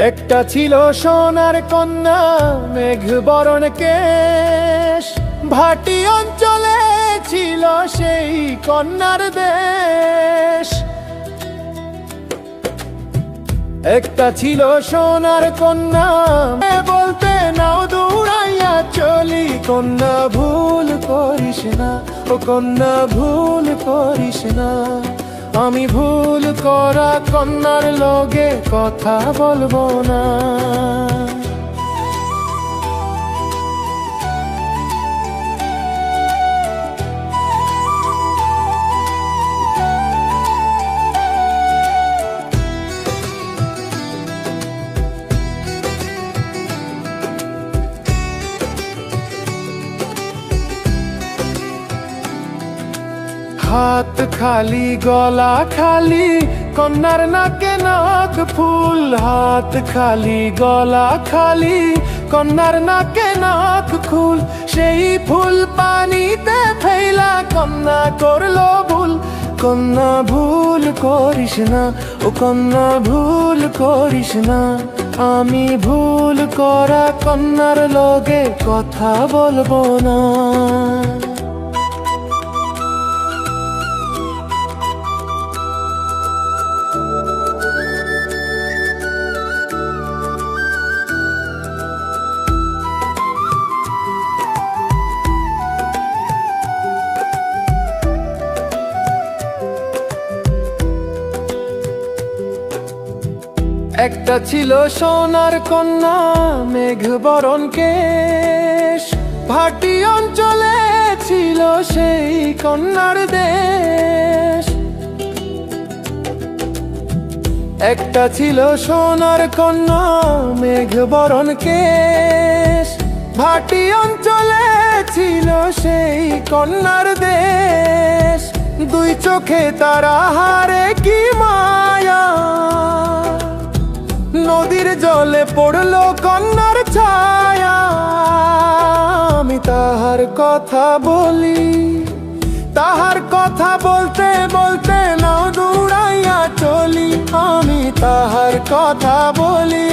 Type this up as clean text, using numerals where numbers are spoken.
একটা ছিল সোনার কন্যা, মেঘ বরণ কেশ, ভাটি অঞ্চলে ছিল সেই কন্যার দেশ। একটা ছিল সোনার কন্যা, বলতে নাও দৌড়াইয়া চলি, কন্যা ভুল করিস না, ও কন্যা ভুল করিস না। আমি ভুল করা কন্যার লগে কথা বলবো না। হাত খালি গলা খালি, কন্যার নাকে নাক ফুল। হাত খালি গলা খালি, কন্যার নাকে নাক ফুল। সেই ফুল পানিতে ফেলা কন্যা করলো ভুল। কন্যা ভুল করিস না, ও কন্যা ভুল করিস না। আমি ভুল করা কন্যার লগে কথা বলবো না। একটা ছিল সোনার কন্যা, মেঘ বরণ কেশ, ভাটি অঞ্চলে ছিল সেই কন্যার দেশ। একটা ছিল সোনার কন্যা, মেঘ বরণ কেশ, ভাটি অঞ্চলে ছিল সেই কন্যার দেশ। দুই চোখে তারা হারে কি মায়া, নদীর জলে পড়লো কন্যার ছায়া। আমি তাহার কথা বলি, তাহার কথা বলতে বলতে নাও দৌড়াইয়া চলি। আমি তাহার কথা বলি।